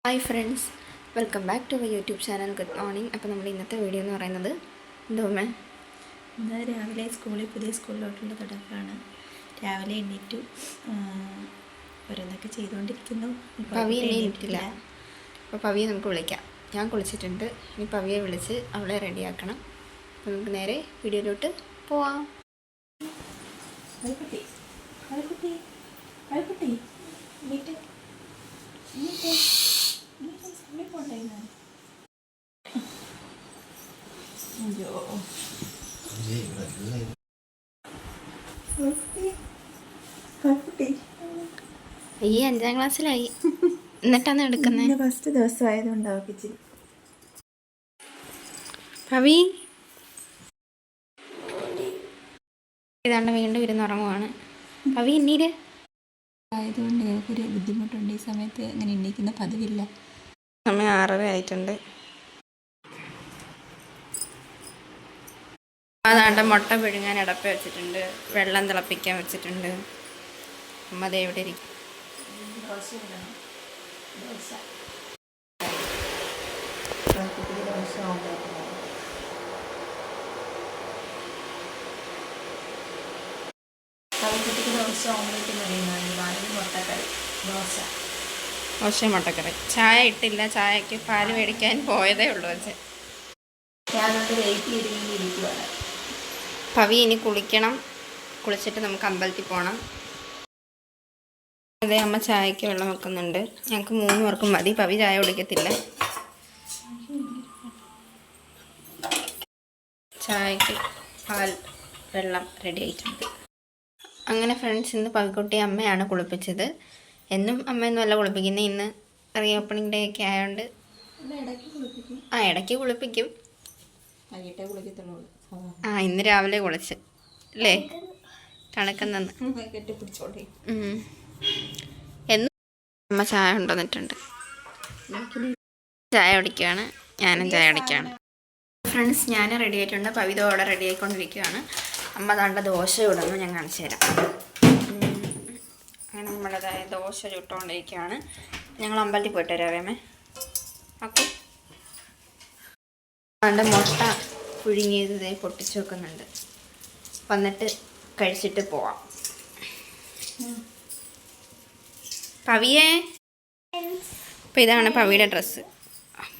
Hi friends, welcome back to my YouTube channel. Good morning. അപ്പോൾ നമ്മൾ ഇന്നത്തെ video എന്ന് പറയുന്നത് എന്തോമേ ഇന്ന് രാവിലെ പുതിയ സ്കൂളിലോട്ടുള്ള തുടക്കമാണ്. രാവിലെ എണ്ണീറ്റു, ഓരോന്നൊക്കെ ചെയ്തുകൊണ്ടിരിക്കുന്നു. പവി എണ്ണീറ്റില്ല. അപ്പോൾ പവിയെ നമുക്ക് വിളിക്കാം. ഞാൻ കുളിച്ചിട്ടുണ്ട്. ഇനി പവിയെ വിളിച്ച് അവളെ റെഡിയാക്കണം. അപ്പോൾ നമുക്ക് നേരെ വീഡിയോയിലോട്ട് പോവാം. ഈ 5ാം ക്ലാസ്സിലായി, എന്നിട്ടാണ് എടുക്കുന്നത്. ഫസ്റ്റ് ദിവസമായതുകൊണ്ടാവും കിച്ചിരി. പവി ഇതാണ്ട് വീണ്ടും ഇരുന്നുറങ്ങുവാണ്. പവി എന്നീര് ആയതുകൊണ്ട് ഞങ്ങൾക്കൊരു ബുദ്ധിമുട്ടുണ്ട്. ഈ സമയത്ത് അങ്ങനെ എണ്ണീക്കുന്ന പതിവില്ല. സമയം 6:30 ആയിട്ടുണ്ട്. അതാണ്ട് മുട്ട പിഴുങ്ങാൻ അടപ്പ വെച്ചിട്ടുണ്ട്, വെള്ളം തിളപ്പിക്കാൻ വെച്ചിട്ടുണ്ട്. അമ്മ അതേ ഇവിടെ ഇരിക്കും. ദോശ മുട്ടക്കറി. ചായ ഇട്ടില്ല, ചായക്ക് പാല് മേടിക്കാൻ പോയതേ ഉള്ളൂ. അച്ഛൻ പവി ഇനി കുളിക്കണം. കുളിച്ചിട്ട് നമുക്ക് അമ്പലത്തിൽ പോകണം. അതെ, അമ്മ ചായക്ക് വെള്ളം വെക്കുന്നുണ്ട്. ഞങ്ങൾക്ക് 3 പേർക്കും മതി. പവി ചായ കുടിക്കത്തില്ല. ചായക്ക് പാൽ വെള്ളം റെഡി ആയിട്ടുണ്ട്. അങ്ങനെ ഫ്രണ്ട്സ്, ഇന്ന് പവിക്കുട്ടി അമ്മയാണ് കുളിപ്പിച്ചത്. എന്നും അമ്മയൊന്നും അല്ല കുളിപ്പിക്കുന്നത്. ഇന്ന് റീ ഓപ്പണിംഗ് ഡേ ഒക്കെ ആയതുകൊണ്ട് ഇടയ്ക്ക് കുളിപ്പിക്കും. ഇന്ന് രാവിലെ കുളിച്ച് അല്ലേ, തണുക്കുന്ന എന്നും അമ്മ ചായ കൊണ്ടുവന്നിട്ടുണ്ട്. ചായ കുടിക്കുകയാണ്. ഞാനും ചായ കുടിക്കുകയാണ്. ഫ്രണ്ട്സ്, ഞാൻ റെഡി ആയിട്ടുണ്ട്. പവിതോടെ റെഡി ആയിക്കൊണ്ടിരിക്കുകയാണ്. അമ്മ താണ്ട ദോശ ഇടുന്നു. ഞാൻ കാണിച്ചു തരാം. അങ്ങനെ നമ്മുടേതായ ദോശ ചുട്ടുകൊണ്ടിരിക്കുകയാണ്. ഞങ്ങൾ അമ്പലത്തിൽ പോയിട്ട് വരാമേ. ഓക്കെ. അതുകൊണ്ട് മുട്ട പുഴുങ്ങിയത് പൊട്ടിച്ച് വെക്കുന്നുണ്ട്. വന്നിട്ട് കഴിച്ചിട്ട് പോവാം. പവിയേ, അപ്പം ഇതാണ് പവിയുടെ ഡ്രസ്സ്.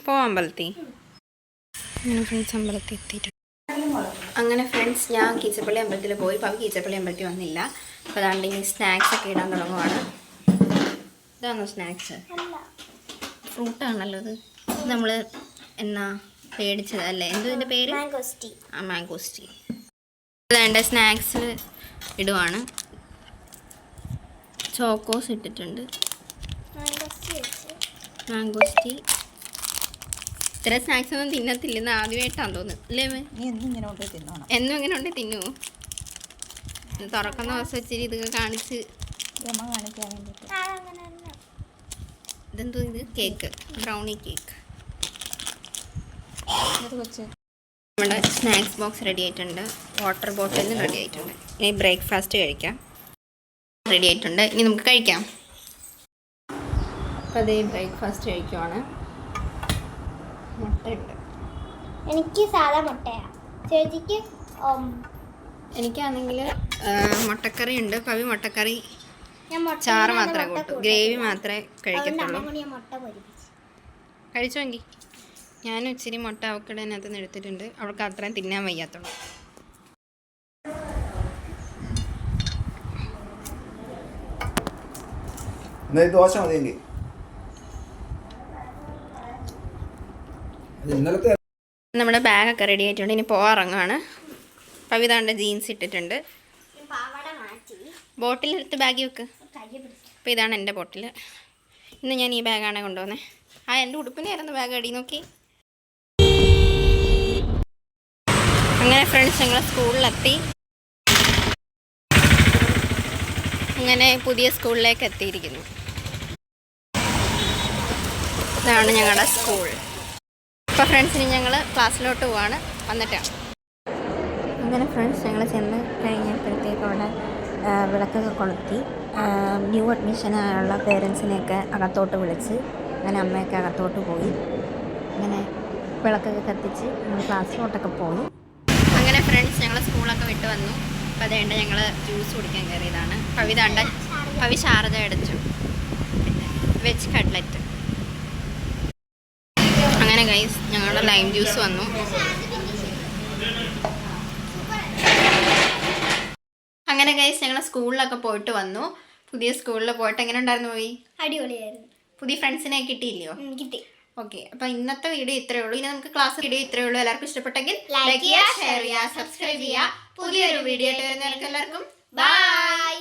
പോവാം അമ്പലത്തിൽ. ഫ്രണ്ട്സ്, അമ്പലത്തിൽ എത്തിയിട്ട് അങ്ങനെ ഫ്രണ്ട്സ്, ഞാൻ കീച്ചപ്പള്ളി അമ്പലത്തിൽ പോയി. പവി കീച്ചപ്പള്ളി അമ്പലത്തിൽ വന്നില്ല. അപ്പോൾ അതാണ്ട് ഇനി സ്നാക്സ് ഒക്കെ ഇടാൻ തുടങ്ങുവാണ്. ഇതാണോ സ്നാക്സ്? ഫ്രൂട്ടാണല്ലോ ഇത്. നമ്മൾ എന്നാ പേടിച്ചതല്ലേ, എന്തോ ഇതിൻ്റെ പേര്? മാംഗോസ്റ്റി. അതാണ്ട് സ്നാക്സിൽ ഇടുവാണ്. ചോക്കോസ് ഇട്ടിട്ടുണ്ട്, മാംഗോസ്റ്റി. ഇത്ര സ്നാക്സ് ഒന്നും തിന്നത്തില്ലെന്ന് ആദ്യമായിട്ടാണ് തോന്നുന്നു അല്ലേ? എന്നും ഇങ്ങനെ ഉണ്ട് തിന്നു. തുറക്കുന്ന ദിവസം ഇച്ചിരി ഇതൊക്കെ കാണിച്ച് കാണിക്കാൻ വേണ്ടിയിട്ട്. ഇതെന്തോ ഇത്? Cake, brownie cake. നമ്മുടെ സ്നാക്സ് ബോക്സ് റെഡി ആയിട്ടുണ്ട്. വാട്ടർ ബോട്ടിലും റെഡി ആയിട്ടുണ്ട്. ഇനി ബ്രേക്ക്ഫാസ്റ്റ് കഴിക്കാം. റെഡി ആയിട്ടുണ്ട്. ഇനി നമുക്ക് കഴിക്കാം. അപ്പോൾ അതേ ബ്രേക്ക്ഫാസ്റ്റ് കഴിക്കുവാണ്. മുട്ടയുണ്ട്. എനിക്ക് സാധാ മുട്ടയാണ്. ചേച്ചിക്ക് എനിക്കാണെങ്കിൽ മുട്ടക്കറി ഉണ്ട്. പവി മുട്ടക്കറി ചാറ് മാത്രമേ കൂട്ടൂ, ഗ്രേവി മാത്രമേ കഴിക്കത്തുള്ളൂ. കഴിച്ചോങ്കി. ഞാനും ഇച്ചിരി മുട്ട അവക്കടെ അതിനകത്ത് നിന്ന് എടുത്തിട്ടുണ്ട്. അവൾക്ക് അത്രയും തിന്നാൻ വയ്യാത്തുള്ളൂ. ദോശ മതിയെങ്കിൽ നമ്മുടെ ബാഗൊക്കെ റെഡി ആയിട്ടുണ്ട്. ഇനി പോകാറങ്ങാണ്. പവിതാണ്ട് ജീൻസ് ഇട്ടിട്ടുണ്ട്. ബോട്ടിലെടുത്ത് ബാഗിൽ വെക്ക്. അപ്പോൾ ഇതാണ് എൻ്റെ ബോട്ടിൽ. ഇന്ന് ഞാൻ ഈ ബാഗാണ് കൊണ്ടുവന്നത്. എൻ്റെ ഉടുപ്പിനായിരുന്നു ബാഗ് അടി നോക്കി. അങ്ങനെ ഫ്രണ്ട്സ്, ഞങ്ങൾ സ്കൂളിലെത്തി. അങ്ങനെ പുതിയ സ്കൂളിലേക്ക് എത്തിയിരിക്കുന്നു. ഇതാണ് ഞങ്ങളുടെ സ്കൂൾ. ഇപ്പോൾ ഫ്രണ്ട്സിന് ഞങ്ങൾ ക്ലാസ്സിലോട്ട് പോവാണ്. വന്നിട്ടാണ് അങ്ങനെ ഫ്രണ്ട്സ്, ഞങ്ങൾ ചെന്ന് കഴിഞ്ഞപ്പോഴത്തേക്ക് അവിടെ വിളക്കൊക്കെ കൊളുത്തി ന്യൂ അഡ്മിഷനായുള്ള പേരൻസിനെയൊക്കെ അകത്തോട്ട് വിളിച്ച് അങ്ങനെ അമ്മയൊക്കെ അകത്തോട്ട് പോയി. അങ്ങനെ വിളക്കൊക്കെ കത്തിച്ച് ഞങ്ങൾ ക്ലാസ്സിലോട്ടൊക്കെ പോയി. അങ്ങനെ ഫ്രണ്ട്സ് ഞങ്ങൾ സ്കൂളൊക്കെ വിട്ട് വന്നു. അപ്പോൾ അതേണ്ട ഞങ്ങൾ ജ്യൂസ് കുടിക്കാൻ കയറിയതാണ്. പവി ഷാർജ അടച്ചു, പിന്നെ വെജ് കട്ട്ലറ്റ്. അങ്ങനെ ഗൈസ് ഞങ്ങളുടെ ലൈം ജ്യൂസ് വന്നു. അങ്ങനെ ഗൈസ് ഞങ്ങൾ സ്കൂളിലൊക്കെ പോയിട്ട് വന്നു. പുതിയ സ്കൂളിൽ പോയിട്ട് എങ്ങനെ ഉണ്ടായിരുന്നു പോയി? അടിപൊളിയായിരുന്നു. പുതിയ ഫ്രണ്ട്സിനെ കിട്ടിയില്ലയോ? കിട്ടി. ഓക്കെ, അപ്പോൾ ഇന്നത്തെ വീഡിയോ ഇത്രയേ ഉള്ളൂ. ഇനി നമുക്ക് ക്ലാസ് വീഡിയോ ഇത്രയേ ഉള്ളൂ. എല്ലാവർക്കും ഇഷ്ടപ്പെട്ടെങ്കിൽ ലൈക്ക് ചെയ്യുക, ഷെയർ ചെയ്യുക, സബ്സ്ക്രൈബ് ചെയ്യുക. പുതിയൊരു വീഡിയോ ആയിട്ട് വരുന്നവർക്ക് എല്ലാവർക്കും ബൈ.